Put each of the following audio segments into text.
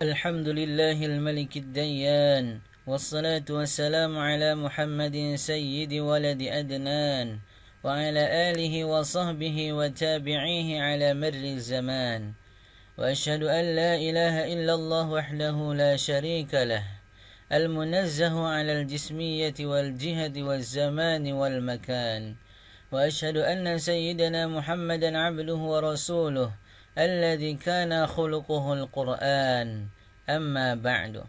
الحمد لله الملك الديان والصلاة والسلام على محمد سيد ولد أدنان وعلى آله وصحبه وتابعيه على مر الزمان وأشهد أن لا إله إلا الله وحده لا شريك له المنزه على الجسمية والجهة والزمان والمكان وأشهد أن سيدنا محمدا عبده ورسوله الذي كان خلقه القرآن. أما بعد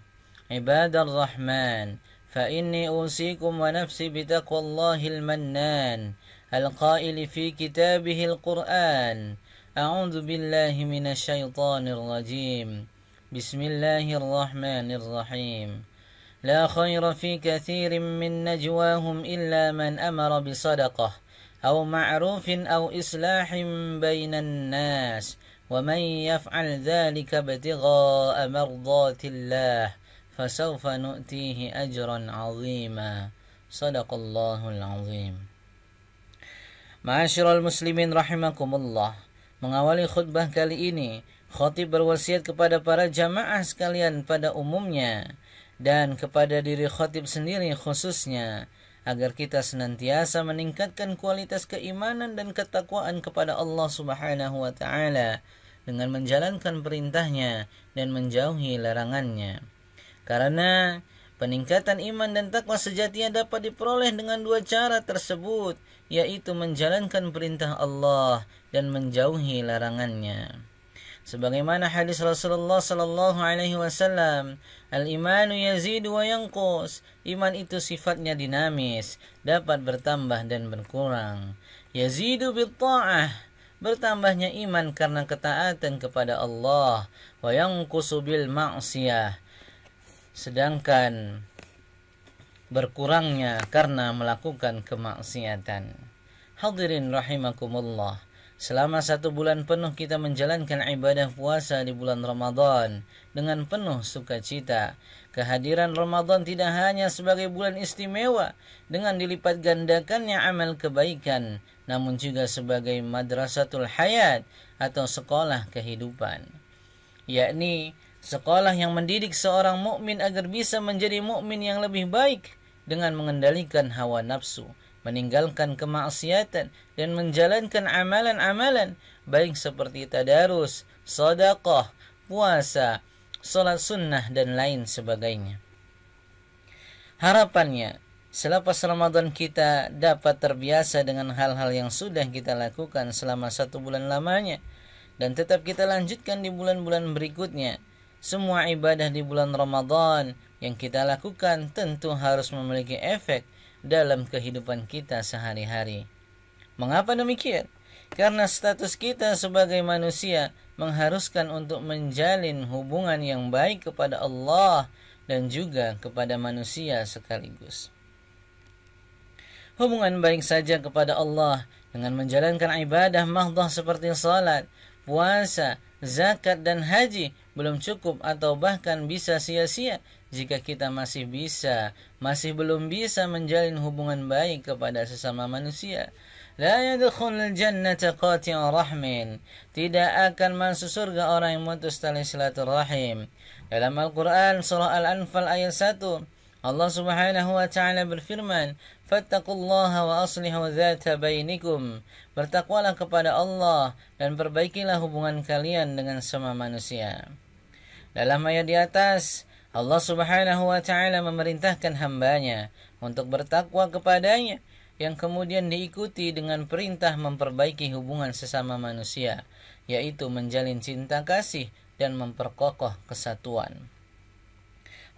عباد الرحمن فإني أوصيكم ونفسي بتقوى الله المنان القائل في كتابه القرآن أعوذ بالله من الشيطان الرجيم بسم الله الرحمن الرحيم لا خير في كثير من نجواهم إلا من أمر بصدقة أو معروف أو إصلاح بين الناس ومن يفعل ذلك ابتغاء مرضات الله فسوف نؤتيه أجرا عظيما صدق الله العظيم. Ma'asyiral muslimin rahimakumullah. Mengawali khutbah kali ini, khatib berwasiat kepada para jamaah sekalian pada umumnya dan kepada diri khatib sendiri khususnya agar kita senantiasa meningkatkan kualitas keimanan dan ketakwaan kepada Allah Subhanahu wa taala dengan menjalankan perintahnya dan menjauhi larangannya. Karena peningkatan iman dan takwa sejatinya dapat diperoleh dengan dua cara tersebut, yaitu menjalankan perintah Allah dan menjauhi larangannya. Sebagaimana hadis Rasulullah sallallahu alaihi wasallam, al-imanu yazidu wa yanqus. Iman itu sifatnya dinamis, dapat bertambah dan berkurang. Yazidu bil ta'ah, bertambahnya iman karena ketaatan kepada Allah. Wa yanqusu bil ma'siyah, sedangkan berkurangnya karena melakukan kemaksiatan. Hadirin rahimakumullah. Selama 1 bulan penuh kita menjalankan ibadah puasa di bulan Ramadan dengan penuh sukacita. Kehadiran Ramadan tidak hanya sebagai bulan istimewa dengan dilipat gandakannya amal kebaikan, namun juga sebagai madrasatul hayat atau sekolah kehidupan, yakni sekolah yang mendidik seorang mukmin agar bisa menjadi mukmin yang lebih baik dengan mengendalikan hawa nafsu, meninggalkan kemaksiatan dan menjalankan amalan-amalan baik seperti tadarus, sedekah, puasa, salat sunnah dan lain sebagainya. Harapannya selepas Ramadan kita dapat terbiasa dengan hal-hal yang sudah kita lakukan selama 1 bulan lamanya dan tetap kita lanjutkan di bulan-bulan berikutnya. Semua ibadah di bulan Ramadan yang kita lakukan tentu harus memiliki efek dalam kehidupan kita sehari-hari. Mengapa demikian? Karena status kita sebagai manusia mengharuskan untuk menjalin hubungan yang baik kepada Allah dan juga kepada manusia sekaligus. Hubungan baik saja kepada Allah dengan menjalankan ibadah mahdhah seperti salat, puasa, zakat dan haji belum cukup atau bahkan bisa sia-sia jika kita masih belum bisa menjalin hubungan baik kepada sesama manusia. La yadkhulul jannata qati'u rahmin, tidak akan masuk surga orang yang memutus tali silaturahim. Dalam Al-Quran surah Al-Anfal ayat 1, Allah Subhanahu wa taala berfirman, "Fattaqullaha wa aslihu dzata bainikum." Bertakwalah kepada Allah dan perbaikilah hubungan kalian dengan semua manusia. Dalam ayat di atas, Allah Subhanahu wa taala memerintahkan hambanya untuk bertakwa kepadanya, yang kemudian diikuti dengan perintah memperbaiki hubungan sesama manusia, yaitu menjalin cinta kasih dan memperkokoh kesatuan.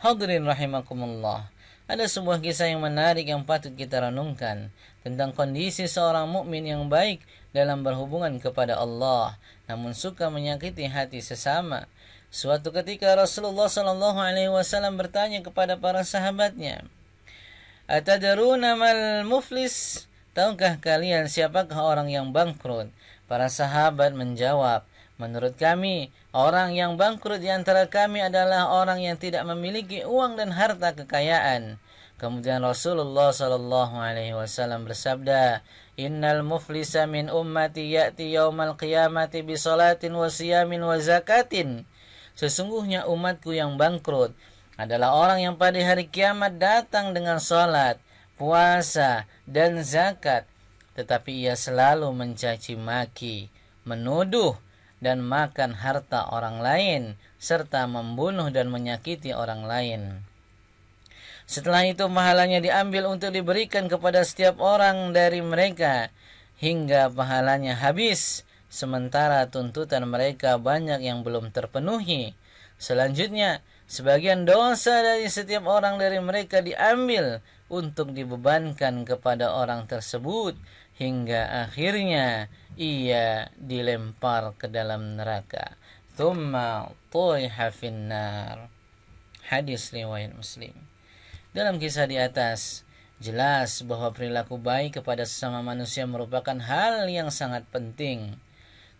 Hadirin rahimakumullah. Ada sebuah kisah yang menarik yang patut kita renungkan tentang kondisi seorang mukmin yang baik dalam berhubungan kepada Allah, namun suka menyakiti hati sesama. Suatu ketika Rasulullah sallallahu alaihi wasallam bertanya kepada para sahabatnya, "Atadaruna mal muflis?" Tahukah kalian siapakah orang yang bangkrut? Para sahabat menjawab, "Menurut kami, orang yang bangkrut di antara kami adalah orang yang tidak memiliki uang dan harta kekayaan." Kemudian Rasulullah sallallahu alaihi wasallam bersabda, "Innal muflisa min ummati ya'ti yaumal qiyamati bi salatin wa siyamin wa zakatin." Sesungguhnya umatku yang bangkrut adalah orang yang pada hari kiamat datang dengan salat, puasa, dan zakat, tetapi ia selalu mencaci maki, menuduh, dan makan harta orang lain, serta membunuh dan menyakiti orang lain. Setelah itu pahalanya diambil untuk diberikan kepada setiap orang dari mereka hingga pahalanya habis, sementara tuntutan mereka banyak yang belum terpenuhi. Selanjutnya, sebagian dosa dari setiap orang dari mereka diambil untuk dibebankan kepada orang tersebut hingga akhirnya ia dilempar ke dalam neraka. Thumma turiha finnar. Hadis riwayat Muslim. Dalam kisah di atas, jelas bahwa perilaku baik kepada sesama manusia merupakan hal yang sangat penting.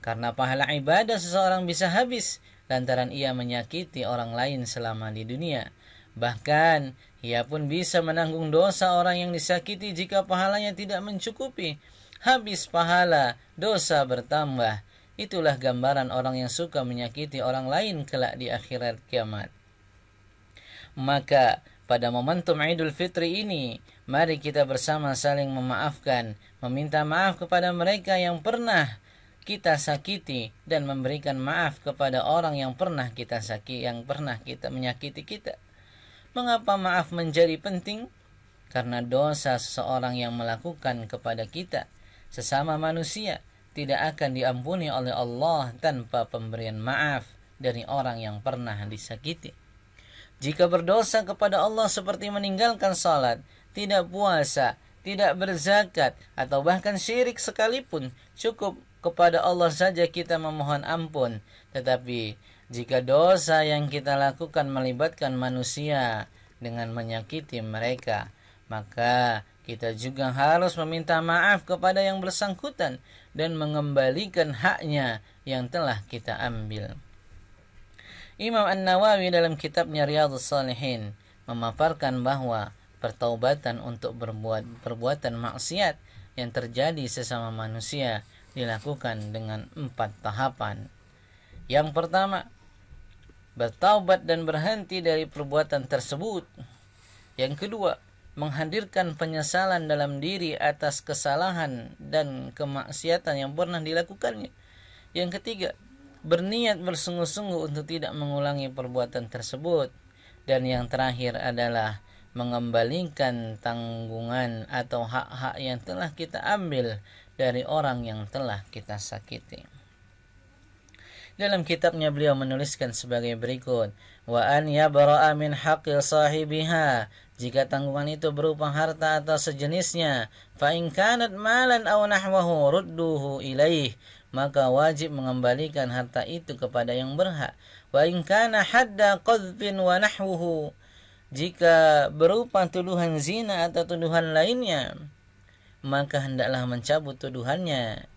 Karena pahala ibadah seseorang bisa habis lantaran ia menyakiti orang lain selama di dunia. Bahkan, ia pun bisa menanggung dosa orang yang disakiti jika pahalanya tidak mencukupi. Habis pahala, dosa bertambah. Itulah gambaran orang yang suka menyakiti orang lain kelak di akhirat kiamat. Maka, pada momentum Idul Fitri ini, mari kita bersama saling memaafkan, meminta maaf kepada mereka yang pernah kita sakiti dan memberikan maaf kepada orang yang pernah kita menyakiti kita. Mengapa maaf menjadi penting? Karena dosa seseorang yang melakukan kepada kita, sesama manusia, tidak akan diampuni oleh Allah tanpa pemberian maaf dari orang yang pernah disakiti. Jika berdosa kepada Allah seperti meninggalkan salat, tidak puasa, tidak berzakat, atau bahkan syirik sekalipun, cukup kepada Allah saja kita memohon ampun. Tetapi jika dosa yang kita lakukan melibatkan manusia dengan menyakiti mereka, maka kita juga harus meminta maaf kepada yang bersangkutan dan mengembalikan haknya yang telah kita ambil. Imam An-Nawawi dalam kitabnya Riyadhus Shalihin memaparkan bahwa pertaubatan untuk perbuatan maksiat yang terjadi sesama manusia dilakukan dengan 4 tahapan. Yang pertama, bertaubat dan berhenti dari perbuatan tersebut. Yang kedua, menghadirkan penyesalan dalam diri atas kesalahan dan kemaksiatan yang pernah dilakukannya. Yang ketiga, berniat bersungguh-sungguh untuk tidak mengulangi perbuatan tersebut. Dan yang terakhir adalah mengembalikan tanggungan atau hak-hak yang telah kita ambil dari orang yang telah kita sakiti. Dalam kitabnya beliau menuliskan sebagai berikut, wa an yabra'a min haqqi sahibiha, jika tanggungan itu berupa harta atau sejenisnya, fa in kanat malan aw nahwahu rudduhu ilaih, maka wajib mengembalikan harta itu kepada yang berhak. Wa in kana hadda qadhfin wa nahwuhu, jika berupa tuduhan zina atau tuduhan lainnya, maka hendaklah mencabut tuduhannya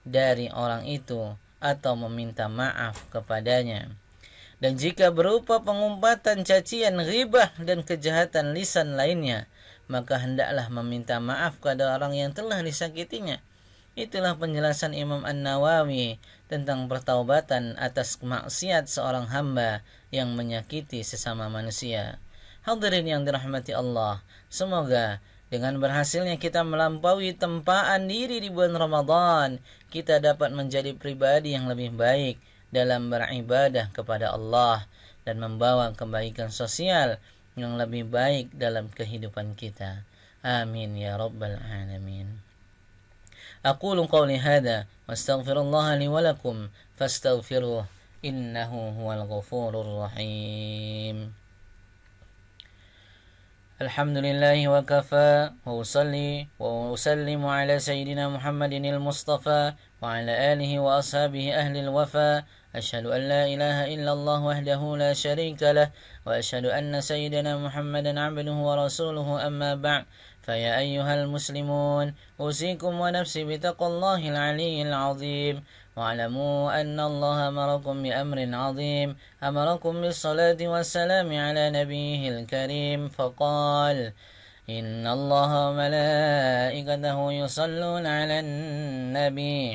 dari orang itu atau meminta maaf kepadanya. Dan jika berupa pengumpatan, cacian, ghibah, dan kejahatan lisan lainnya, maka hendaklah meminta maaf kepada orang yang telah disakitinya. Itulah penjelasan Imam An-Nawawi tentang pertaubatan atas maksiat seorang hamba yang menyakiti sesama manusia. Hadirin yang dirahmati Allah, semoga dengan berhasilnya kita melampaui tempaan diri di bulan Ramadan, kita dapat menjadi pribadi yang lebih baik dalam beribadah kepada Allah dan membawa kebaikan sosial yang lebih baik dalam kehidupan kita. Amin ya rabbal alamin. Aqulu qawli hadha wa astaghfirullah li wa lakum fastaghfiruh innahu huwal ghafurur rahim. الحمد لله وكفى وأصلي وأسلم على سيدنا محمد المصطفى وعلى آله وأصحابه أهل الوفا. أشهد أن لا إله إلا الله وحده لا شريك له وأشهد أن سيدنا محمدا عبده ورسوله. أما بعد، فيا أيها المسلمون، أوصيكم ونفسي بتقوى الله العلي العظيم. واعلموا أن الله أمركم بأمر عظيم، أمركم بالصلاة والسلام على نبيه الكريم، فقال: إن الله وملائكته يصلون على النبي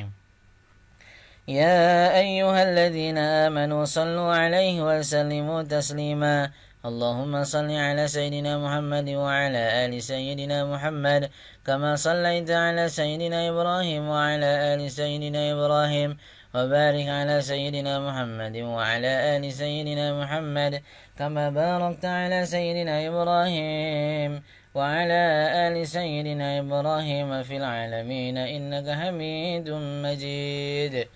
يا أيها الذين آمنوا صلوا عليه وسلموا تسليما اللهم صل على سيدنا محمد وعلى آل سيدنا محمد كما صليت على سيدنا إبراهيم وعلى آل سيدنا إبراهيم وبارك على سيدنا محمد وعلى آل سيدنا محمد كما باركت على سيدنا إبراهيم وعلى آل سيدنا إبراهيم في العالمين إنك حميد مجيد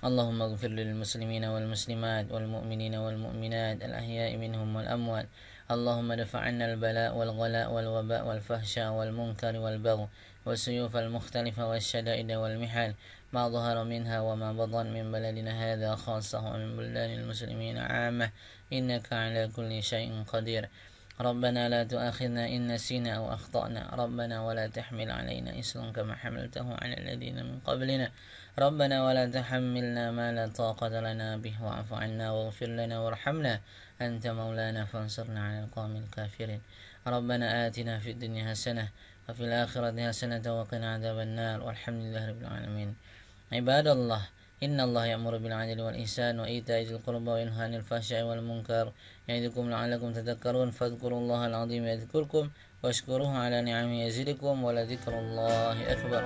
اللهم اغفر للمسلمين والمسلمات والمؤمنين والمؤمنات الأحياء منهم والأموات اللهم ادفع عنا البلاء والغلاء والوباء والفحشاء والمنكر والبغي والسيوف المختلفة والشدائد والمحن ما ظهر منها وما بطن من بلدنا هذا خاصة ومن بلدان المسلمين عامة إنك على كل شيء قدير ربنا لا تؤاخذنا إن نسينا أو أخطأنا ربنا ولا تحمل علينا إصرا كما حملته على الذين من قبلنا ربنا ولا تحملنا ما لا طاقة لنا به واعف عنا واغفر لنا وارحمنا أنت مولانا فانصرنا على القوم الكافرين ربنا آتنا في الدنيا حسنة وفي الآخرة حسنة وقنا عذاب النار والحمد لله رب العالمين عباد الله إن الله يأمر بالعدل والإحسان وإيتاء ذي القربى وينهى عن الفحشاء والمنكر يعظكم لعلكم تذكرون فاذكروا الله العظيم يذكركم واشكروه على نعمه يزدكم ولذكر الله أكبر